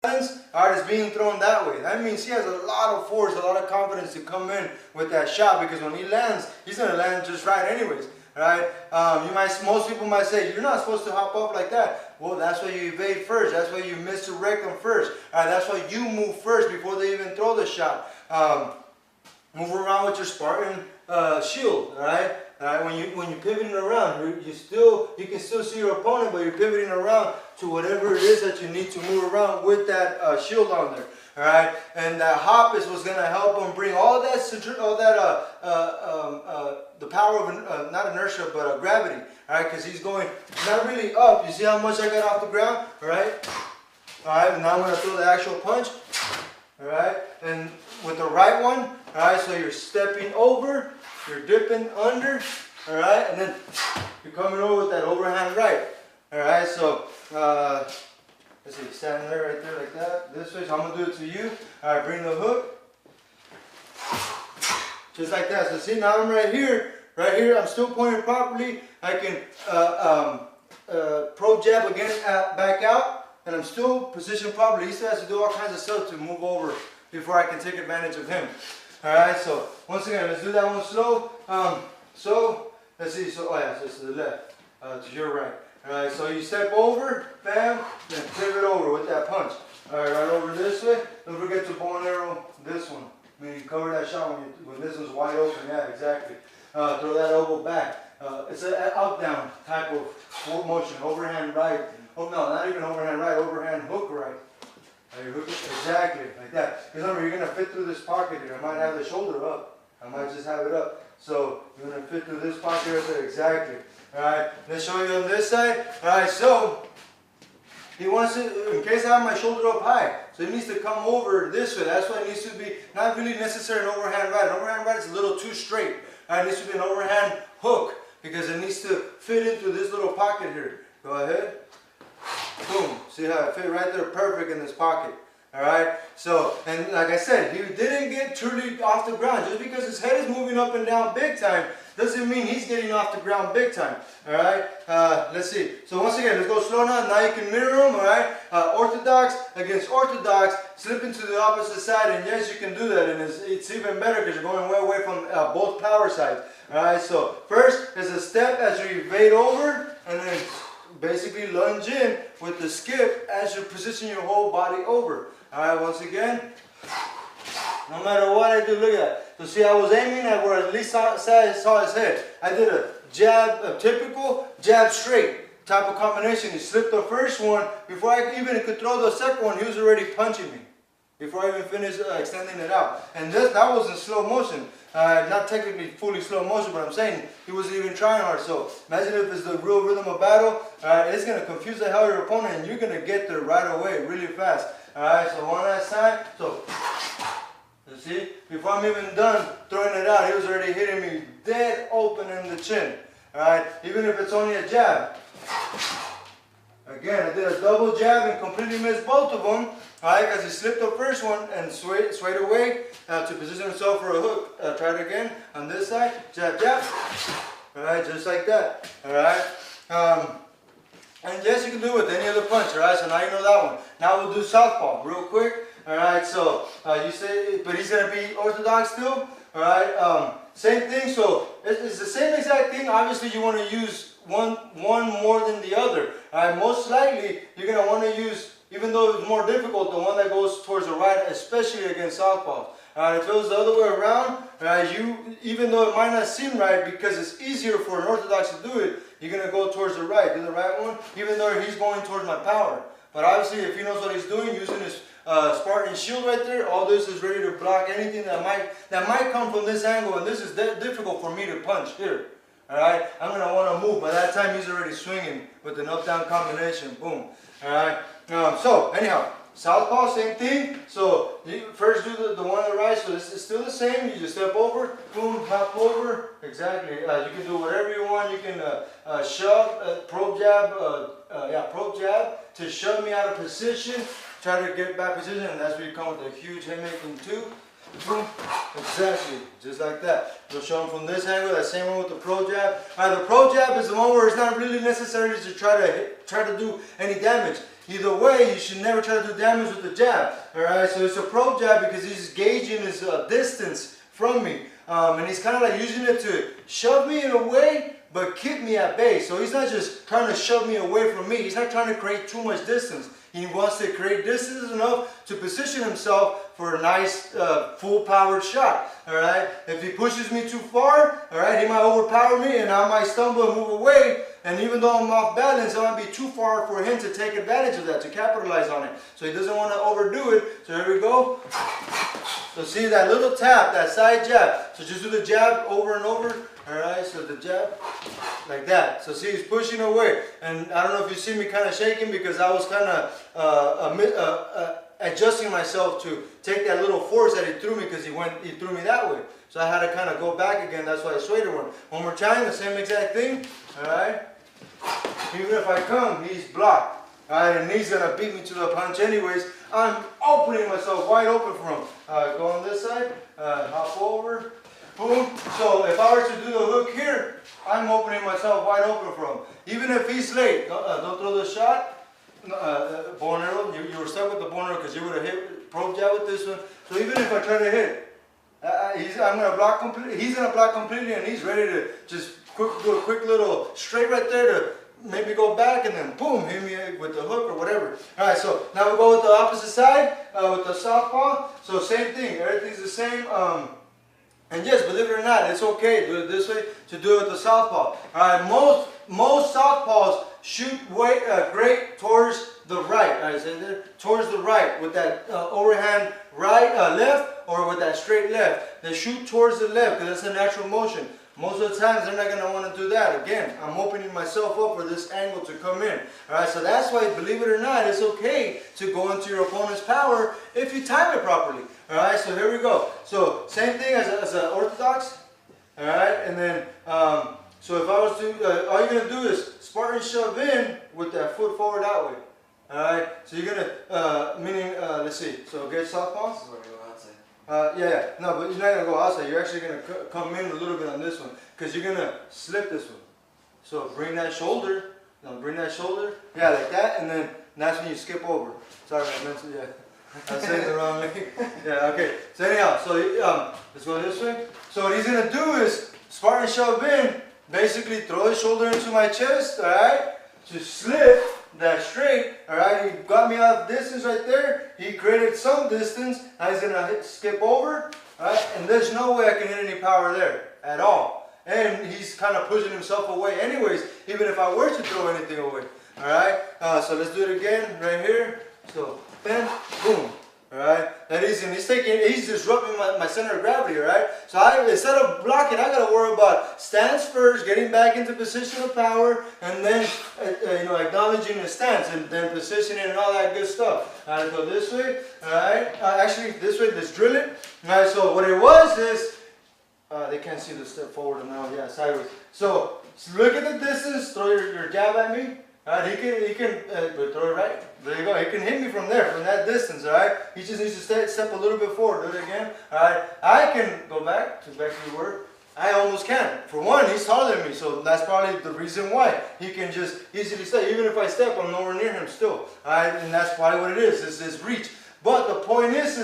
is being thrown that way. That means he has a lot of force, a lot of confidence to come in with that shot, because when he lands, he's going to land just right anyways. Right? Most people might say, you're not supposed to hop up like that. Well, that's why you evade first. That's why you misdirect them first. That's why you move first before they even throw the shot. Move around with your Spartan shield. Right? When you're pivoting around, you can still see your opponent, but you're pivoting around to whatever it is that you need to move around with that shield on there. All right, and that hop is what's gonna help him bring all that the power of not inertia but gravity. All right, because he's going not really up. You see how much I got off the ground? All right, and now I'm gonna throw the actual punch. All right, and with the right one. All right, so you're stepping over, you're dipping under. All right, and then you're coming over with that overhand right. All right, so. Let's see, stand there, right there, like that. This way, so I'm going to do it to you. All right, bring the hook. Just like that. So see, now I'm right here. Right here, I'm still pointing properly. I can pro jab again, back out. And I'm still positioned properly. He still has to do all kinds of stuff to move over before I can take advantage of him. All right, so once again, let's do that one slow. So, let's see. So, so it's to the left, to your right. Alright, so you step over, bam, then pivot over with that punch. Alright, right over this way. Don't forget to bow and arrow this one. I mean, you cover that shot when this one's wide open. Yeah, exactly. Throw that elbow back. It's an up-down type of motion. Overhand right. Oh, no, not even overhand right. Overhand hook right. You hook it exactly like that. Because remember, you're going to fit through this pocket here. I might have the shoulder up. I might just have it up. So you're going to fit through this pocket right there. Exactly. Alright, let's show you on this side. Alright, so he wants to, in case I have my shoulder up high, so he needs to come over this way. That's why it needs to be not really necessarily an overhand right. An overhand right is a little too straight. Alright, it needs to be an overhand hook because it needs to fit into this little pocket here. Go ahead. Boom. See how it fit right there perfect in this pocket. Alright, so, and like I said, he didn't get truly off the ground. Just because his head is moving up and down big time doesn't mean he's getting off the ground big time. Alright, let's see. So once again, let's go slow now. Now you can mirror them, alright? Orthodox against Orthodox, slipping to the opposite side, and yes, you can do that, and it's even better because you're going way away from both power sides. Alright, so first is a step as you evade over, and then basically lunge in with the skip as you position your whole body over. Alright, once again, no matter what I do, look at that. So see, I was aiming at where at least I saw his head. I did a jab, a typical jab straight type of combination. He slipped the first one. Before I even could throw the second one, he was already punching me. Before I even finished extending it out. And that was in slow motion. Not technically fully slow motion, but I'm saying he wasn't even trying hard. So imagine if it's the real rhythm of battle. It's going to confuse the hell out of your opponent, and you're going to get there right away, really fast. Alright, so one last time. So, you see, before I'm even done throwing it out, he was already hitting me dead open in the chin. Alright, even if it's only a jab. Again, I did a double jab and completely missed both of them. Alright, because he slipped the first one and swayed away to position himself for a hook. Try it again on this side. Jab, jab. Alright, just like that. Alright. And yes, you can do it with any other punch. Alright, so now you know that one. Now we'll do Southpaw real quick. Alright, so you say, but he's going to be Orthodox still. Alright, same thing. So it's the same exact thing. Obviously, you want to use one more than the other. Alright, most likely you're going to want to use, even though it's more difficult, the one that goes towards the right, especially against Southpaw. If it was the other way around, even though it might not seem right, because it's easier for an Orthodox to do it, you're going to go towards the right, do the right one, even though he's going towards my power. But obviously, if he knows what he's doing, using his Spartan shield right there, all this is ready to block anything that might come from this angle, and this is difficult for me to punch here. Alright, I'm going to want to move. By that time, he's already swinging with an up-down combination. Boom. Alright, so anyhow, Southpaw, same thing. So you first do the one on the right, so this is still the same. You just step over, boom, hop over. Exactly. You can do whatever you want. You can shove, probe jab, probe jab to shove me out of position. Try to get back position, and that's where you come with a huge haymaking too. Boom. Exactly. Just like that. You'll show them from this angle, that same one with the pro jab. The pro jab is the one where it's not really necessary to try to do any damage. either way, you should never try to do damage with the jab. Alright, so it's a probe jab because he's gauging his distance from me. And he's kind of like using it to shove me in a way, but keep me at bay. So he's not just trying to shove me away from me. He's not trying to create too much distance. He wants to create distance enough to position himself for a nice full-powered shot. Alright, if he pushes me too far, alright, he might overpower me and I might stumble and move away. And even though I'm off balance, I might be too far for him to take advantage of that, to capitalize on it. So he doesn't want to overdo it. So here we go. So see that little tap, that side jab. So just do the jab over and over. Alright, so the jab, like that. So see, he's pushing away. And I don't know if you see me kind of shaking because I was kind of adjusting myself to take that little force that he threw me because he threw me that way. So I had to kind of go back again. That's why I swayed it one more time, the same exact thing. Alright. Even if I come, he's blocked. Alright, and he's going to beat me to the punch anyways. I'm opening myself wide open for him. Go on this side, hop over, boom. So if I were to do the hook here, I'm opening myself wide open for him. Even if he's late, don't throw the shot. Bow and arrow, you were stuck with the bow and arrow because you would have hit probe jab with this one. So even if I try to hit, I'm going to block completely. He's going to block completely, and he's ready to just do a quick little straight right there to maybe go back and then boom, hit me with the hook or whatever. Alright, so now we'll go with the opposite side, with the southpaw. So same thing, everything's the same. And yes, believe it or not, it's okay, do it this way, to do it with the southpaw. Alright, most southpaws shoot great towards the right. Alright, so there, towards the right, with that overhand right, left, or with that straight left. They shoot towards the left because that's a natural motion. Most of the times they're not going to want to do that. Again, I'm opening myself up for this angle to come in. Alright, so that's why, believe it or not, it's okay to go into your opponent's power if you time it properly. Alright, so here we go. So same thing as an orthodox. Alright, and then, so if I was to, all you're going to do is Spartan shove in with that foot forward that way. Alright, so you're going to, meaning, let's see, so get southpaw. Yeah, no, but you're not going to go outside. You're actually going to come in a little bit on this one because you're going to slip this one. So bring that shoulder, yeah, like that, and then that's when you skip over. Sorry, I meant to, yeah. I said it the wrong way. Yeah, okay. So anyhow, so let's go this way. So what he's going to do is Spartan shove in, basically throw his shoulder into my chest, alright, to slip that straight, alright, he got me out of distance right there, he created some distance, now he's going to skip over, alright, and there's no way I can hit any power there, at all, and he's kind of pushing himself away anyways, even if I were to throw anything away, alright, so let's do it again, right here, so, bam, boom. Alright, that is, and he's disrupting my center of gravity, right? So instead of blocking, I gotta worry about stance first, getting back into position of power, and then acknowledging the stance, and then positioning and all that good stuff. Alright, go this way. Alright, actually this way. Let's drill it. Alright, so what it was is they can't see the step forward and now, yeah, sideways. So look at the distance. Throw your jab at me. Alright, he can throw it right. There you go. He can hit me from there, from that distance. Alright, he just needs to step a little bit forward. Do it again. Alright, I can go back to the work. I almost can. For one, he's taller than me, so that's probably the reason why he can just easily step. Even if I step, I'm nowhere near him still. Alright, and that's probably what it is. It's his reach. But the point is